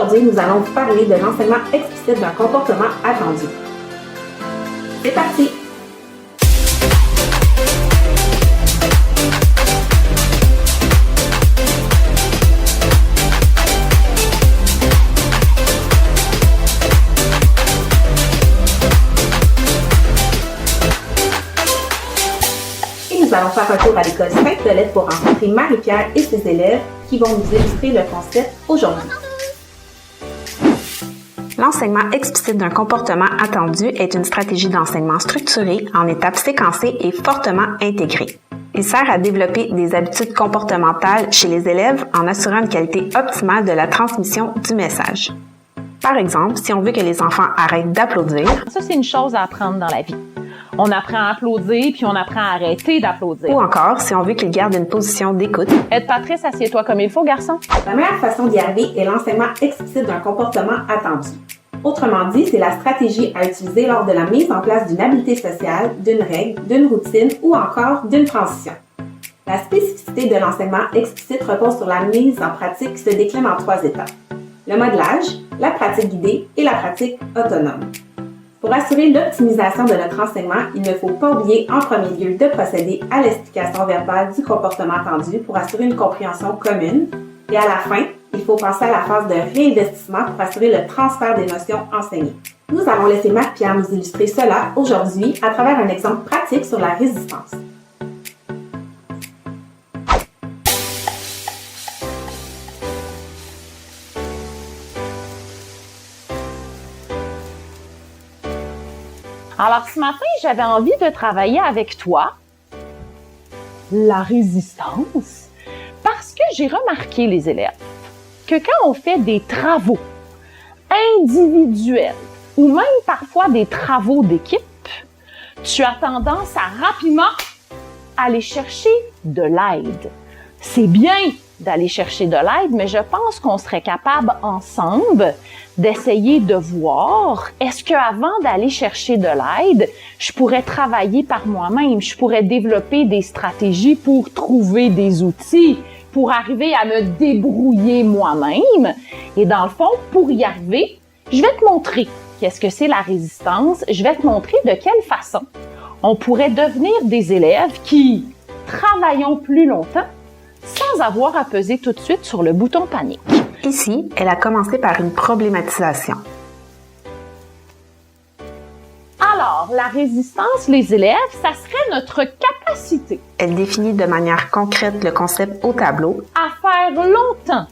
Aujourd'hui, nous allons vous parler de l'enseignement explicite d'un comportement attendu. C'est parti! Nous allons faire un tour à l'école Sainte-Violette pour rencontrer Marie-Pierre et ses élèves qui vont nous illustrer le concept aujourd'hui. L'enseignement explicite d'un comportement attendu est une stratégie d'enseignement structurée en étapes séquencées et fortement intégrée. Il sert à développer des habitudes comportementales chez les élèves en assurant une qualité optimale de la transmission du message. Par exemple, si on veut que les enfants arrêtent d'applaudir, ça c'est une chose à apprendre dans la vie. On apprend à applaudir, puis on apprend à arrêter d'applaudir. Ou encore, si on veut qu'ils gardent une position d'écoute. Patrice, assieds-toi comme il faut, garçon. La meilleure façon d'y arriver est l'enseignement explicite d'un comportement attendu. Autrement dit, c'est la stratégie à utiliser lors de la mise en place d'une habileté sociale, d'une règle, d'une routine ou encore d'une transition. La spécificité de l'enseignement explicite repose sur la mise en pratique qui se décline en 3 étapes. Le modelage, la pratique guidée et la pratique autonome. Pour assurer l'optimisation de notre enseignement, il ne faut pas oublier en premier lieu de procéder à l'explication verbale du comportement attendu pour assurer une compréhension commune. Et à la fin, il faut penser à la phase de réinvestissement pour assurer le transfert des notions enseignées. Nous allons laisser Marie-Pierre nous illustrer cela aujourd'hui à travers un exemple pratique sur la résistance. Alors, ce matin, j'avais envie de travailler avec toi la résistance parce que j'ai remarqué, les élèves, que quand on fait des travaux individuels ou même parfois des travaux d'équipe, tu as tendance à rapidement aller chercher de l'aide. C'est bien d'aller chercher de l'aide, mais je pense qu'on serait capable ensemble d'essayer de voir, est-ce qu'avant d'aller chercher de l'aide, je pourrais travailler par moi-même, je pourrais développer des stratégies pour trouver des outils, pour arriver à me débrouiller moi-même. Et dans le fond, pour y arriver, je vais te montrer qu'est-ce que c'est la résistance, je vais te montrer de quelle façon on pourrait devenir des élèves qui travaillons plus longtemps sans avoir à peser tout de suite sur le bouton panique. Ici, elle a commencé par une problématisation. Alors, la résistance, les élèves, ça serait notre capacité. Elle définit de manière concrète le concept au tableau. À faire longtemps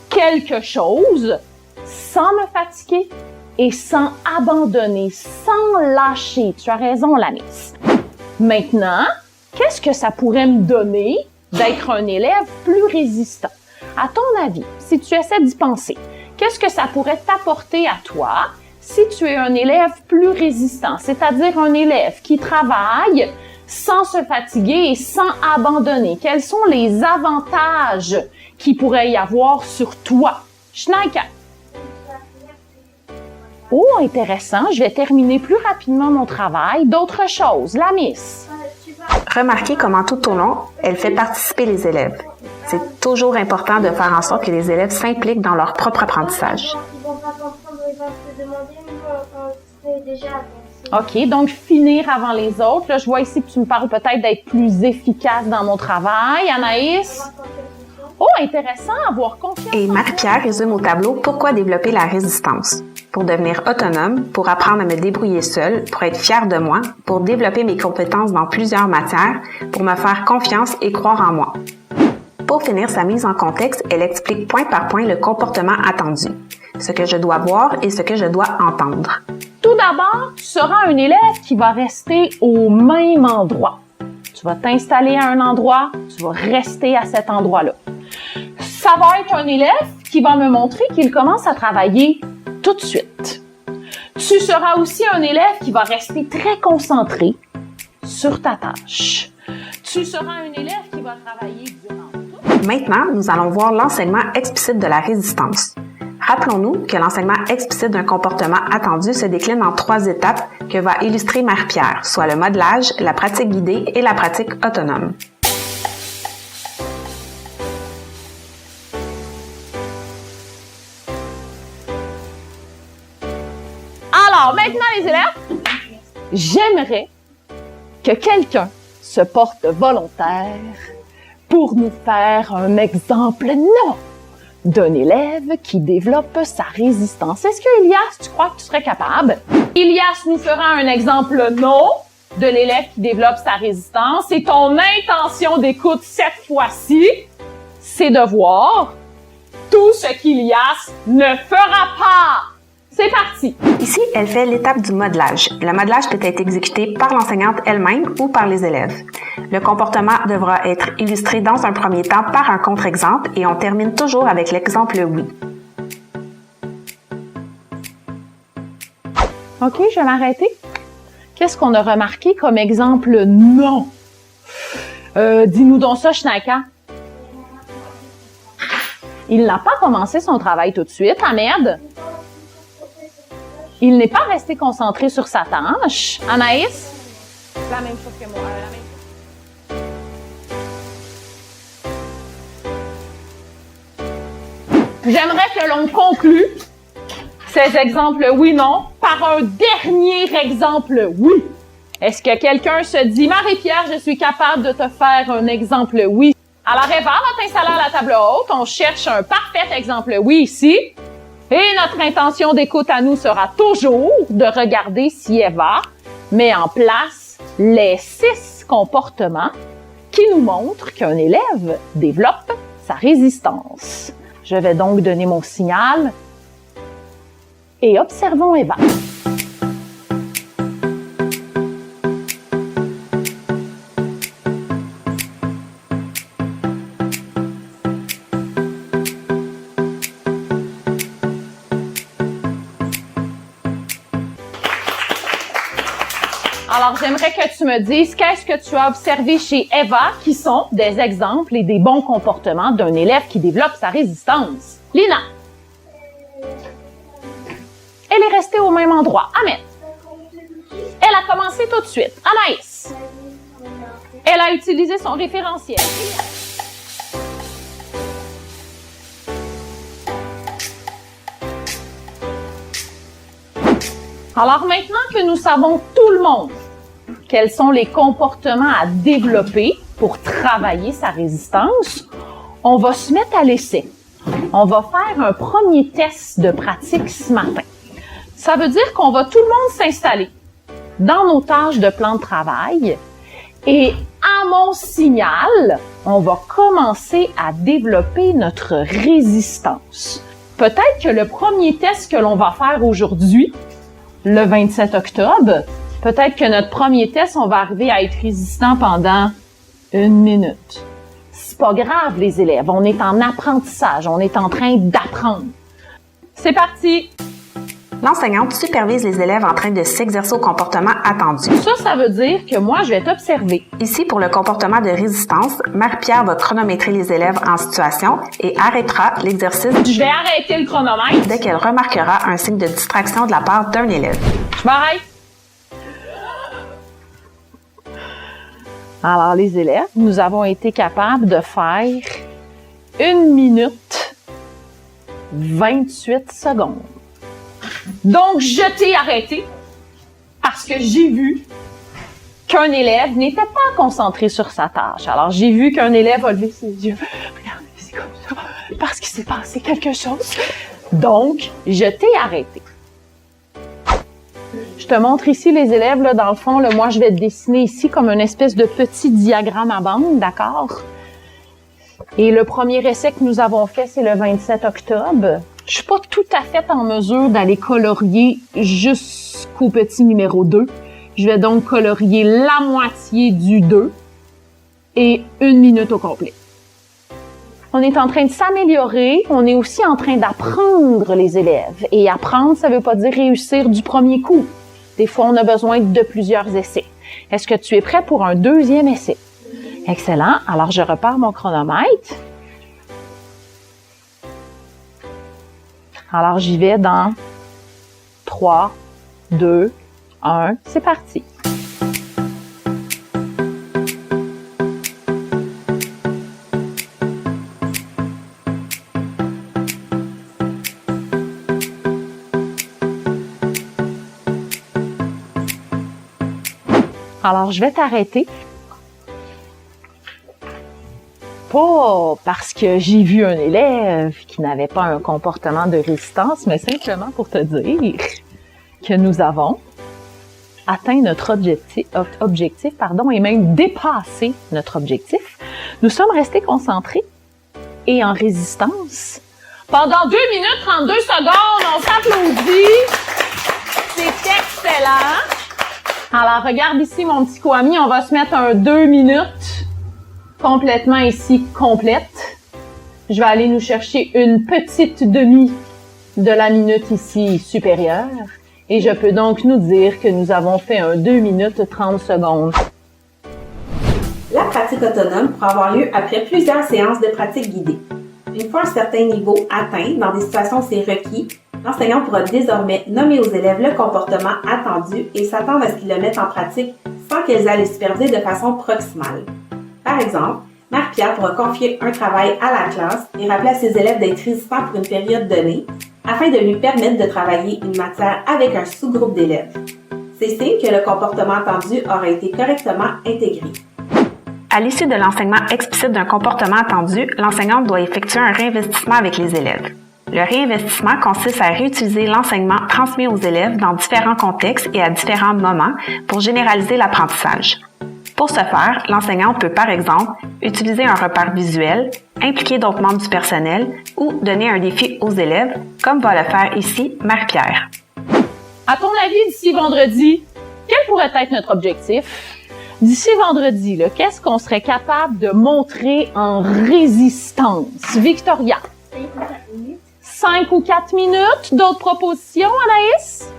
quelque chose sans me fatiguer et sans abandonner, sans lâcher. Tu as raison, la miss. Maintenant, qu'est-ce que ça pourrait me donner d'être un élève plus résistant? À ton avis, si tu essaies d'y penser, qu'est-ce que ça pourrait t'apporter à toi si tu es un élève plus résistant, c'est-à-dire un élève qui travaille sans se fatiguer et sans abandonner? Quels sont les avantages qu'il pourrait y avoir sur toi? Schneika. Oh, intéressant. Je vais terminer plus rapidement mon travail. D'autres choses. La miss. Remarquez comment tout au long, elle fait participer les élèves. C'est toujours important de faire en sorte que les élèves s'impliquent dans leur propre apprentissage. OK, donc finir avant les autres. Là, je vois ici que tu me parles peut-être d'être plus efficace dans mon travail. Anaïs? Oh, intéressant, avoir confiance. Et Marie-Pierre résume au tableau pourquoi développer la résistance. Pour devenir autonome, pour apprendre à me débrouiller seule, pour être fière de moi, pour développer mes compétences dans plusieurs matières, pour me faire confiance et croire en moi. Pour finir sa mise en contexte, elle explique point par point le comportement attendu, ce que je dois voir et ce que je dois entendre. Tout d'abord, tu seras un élève qui va rester au même endroit. Tu vas t'installer à un endroit, tu vas rester à cet endroit-là. Ça va être un élève qui va me montrer qu'il commence à travailler tout de suite. Tu seras aussi un élève qui va rester très concentré sur ta tâche. Tu seras un élève qui va travailler durant tout. Maintenant, nous allons voir l'enseignement explicite de la résistance. Rappelons-nous que l'enseignement explicite d'un comportement attendu se décline en 3 étapes que va illustrer Marie-Pierre, soit le modelage, la pratique guidée et la pratique autonome. maintenant, les élèves, j'aimerais que quelqu'un se porte volontaire pour nous faire un exemple non d'un élève qui développe sa résistance. Est-ce que Elias, tu crois que tu serais capable? Elias nous fera un exemple non de l'élève qui développe sa résistance. Et ton intention d'écoute cette fois-ci, c'est de voir tout ce qu'Elias ne fera pas. C'est parti! Ici, elle fait l'étape du modelage. Le modelage peut être exécuté par l'enseignante elle-même ou par les élèves. Le comportement devra être illustré dans un premier temps par un contre-exemple et on termine toujours avec l'exemple oui. OK, je vais m'arrêter. Qu'est-ce qu'on a remarqué comme exemple non? Dis-nous donc ça, Shnaka. Il n'a pas commencé son travail tout de suite, Ahmed. Il n'est pas resté concentré sur sa tâche. Anaïs? La même chose que moi. J'aimerais que l'on conclue ces exemples oui-non par un dernier exemple oui. Est-ce que quelqu'un se dit, Marie-Pierre, je suis capable de te faire un exemple oui? Alors, Eva va t'installer à la table haute. On cherche un parfait exemple oui ici. Et notre intention d'écoute à nous sera toujours de regarder si Eva met en place les 6 comportements qui nous montrent qu'un élève développe sa résistance. Je vais donc donner mon signal et observons Eva. Alors, j'aimerais que tu me dises qu'est-ce que tu as observé chez Eva qui sont des exemples et des bons comportements d'un élève qui développe sa résistance. Lina. Elle est restée au même endroit. Ahmed. Elle a commencé tout de suite. Anaïs. Elle a utilisé son référentiel. Alors maintenant que nous savons tout le monde quels sont les comportements à développer pour travailler sa résistance, on va se mettre à l'essai. On va faire un premier test de pratique ce matin. Ça veut dire qu'on va tout le monde s'installer dans nos tâches de plan de travail et à mon signal, on va commencer à développer notre résistance. Peut-être que le premier test que l'on va faire aujourd'hui, le 27 octobre, peut-être que notre premier test, on va arriver à être résistant pendant 1 minute. C'est pas grave, les élèves. On est en apprentissage. On est en train d'apprendre. C'est parti! L'enseignante supervise les élèves en train de s'exercer au comportement attendu. Ça veut dire que moi, je vais t'observer. Ici, pour le comportement de résistance, Marie-Pierre va chronométrer les élèves en situation et arrêtera l'exercice Je vais arrêter le chronomètre. dès qu'elle remarquera un signe de distraction de la part d'un élève. Je m'arrête. Alors, les élèves, nous avons été capables de faire 1 minute 28 secondes. Donc, je t'ai arrêté parce que j'ai vu qu'un élève n'était pas concentré sur sa tâche. Alors, j'ai vu qu'un élève a levé ses yeux. Regardez, c'est comme ça, parce qu'il s'est passé quelque chose. Donc, je t'ai arrêté. Je te montre ici les élèves, là, dans le fond, là, moi, je vais te dessiner ici comme une espèce de petit diagramme à bande, d'accord? Et le premier essai que nous avons fait, c'est le 27 octobre. Je suis pas tout à fait en mesure d'aller colorier jusqu'au petit numéro 2. Je vais donc colorier la moitié du 2 et 1 minute au complet. On est en train de s'améliorer, on est aussi en train d'apprendre les élèves. Et apprendre, ça veut pas dire réussir du premier coup. Des fois, on a besoin de plusieurs essais. Est-ce que tu es prêt pour un deuxième essai? Excellent. Alors, je repars mon chronomètre. Alors, j'y vais dans 3, 2, 1. C'est parti. Alors, je vais t'arrêter. Pas parce que j'ai vu un élève qui n'avait pas un comportement de résistance, mais simplement pour te dire que nous avons atteint notre objectif, et même dépassé notre objectif. Nous sommes restés concentrés et en résistance pendant 2 minutes 32 secondes. On s'applaudit. C'est excellent. Alors, regarde ici, mon petit Kwame, on va se mettre un 2 minutes complètement ici, complète. Je vais aller nous chercher une petite demi de la minute ici supérieure. Et je peux donc nous dire que nous avons fait un 2 minutes 30 secondes. La pratique autonome pourra avoir lieu après plusieurs séances de pratique guidée. Une fois un certain niveau atteint, dans des situations où c'est requis, l'enseignant pourra désormais nommer aux élèves le comportement attendu et s'attendre à ce qu'ils le mettent en pratique sans qu'elles aient à le superviser de façon proximale. Par exemple, Marie-Pierre pourra confier un travail à la classe et rappeler à ses élèves d'être résistants pour une période donnée afin de lui permettre de travailler une matière avec un sous-groupe d'élèves. C'est signe que le comportement attendu aura été correctement intégré. À l'issue de l'enseignement explicite d'un comportement attendu, l'enseignante doit effectuer un réinvestissement avec les élèves. Le réinvestissement consiste à réutiliser l'enseignement transmis aux élèves dans différents contextes et à différents moments pour généraliser l'apprentissage. Pour ce faire, l'enseignant peut par exemple utiliser un repère visuel, impliquer d'autres membres du personnel ou donner un défi aux élèves, comme va le faire ici Marie-Pierre. À ton avis, d'ici vendredi, quel pourrait être notre objectif? D'ici vendredi, qu'est-ce qu'on serait capable de montrer en résistance? Victoria? 5 ou 4 minutes. D'autres propositions, Anaïs?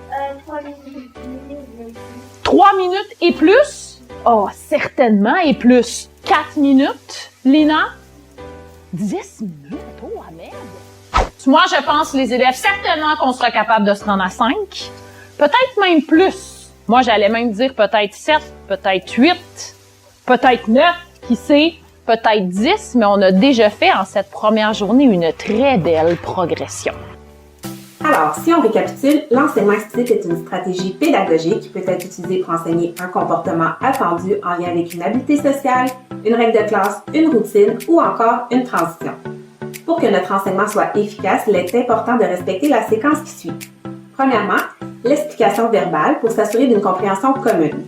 3 minutes. 3 minutes et plus? Oh, certainement, et plus. 4 minutes. Lina? 10 minutes? Oh, merde! Moi, je pense, les élèves, certainement qu'on sera capable de se rendre à 5. Peut-être même plus. Moi, j'allais même dire peut-être 7, peut-être 8, peut-être 9, qui sait, peut-être 10, mais on a déjà fait en cette première journée une très belle progression. Alors, si on récapitule, l'enseignement explicite est une stratégie pédagogique qui peut être utilisée pour enseigner un comportement attendu en lien avec une habileté sociale, une règle de classe, une routine ou encore une transition. Pour que notre enseignement soit efficace, il est important de respecter la séquence qui suit. Premièrement, l'explication verbale pour s'assurer d'une compréhension commune.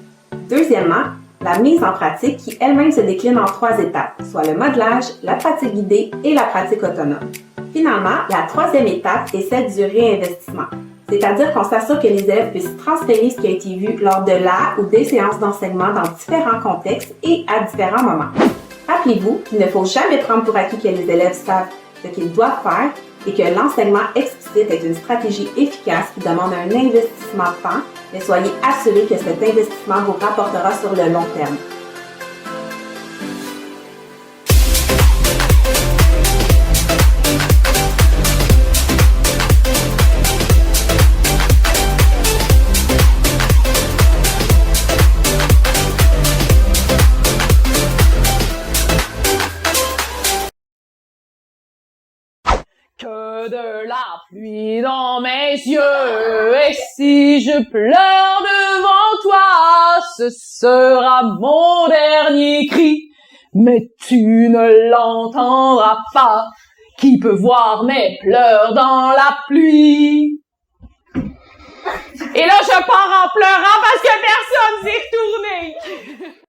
Deuxièmement, la mise en pratique qui elle-même se décline en 3 étapes, soit le modelage, la pratique guidée et la pratique autonome. Finalement, la 3e étape est celle du réinvestissement, c'est-à-dire qu'on s'assure que les élèves puissent transférer ce qui a été vu lors de la ou des séances d'enseignement dans différents contextes et à différents moments. Rappelez-vous qu'il ne faut jamais prendre pour acquis que les élèves savent ce qu'ils doivent faire et que l'enseignement explicite est une stratégie efficace qui demande un investissement de temps, mais soyez assurés que cet investissement vous rapportera sur le long terme. Que de la pluie dans mes yeux, et si je pleure devant toi, ce sera mon dernier cri, mais tu ne l'entendras pas, qui peut voir mes pleurs dans la pluie. Et là, je pars en pleurant parce que personne s'est retourné.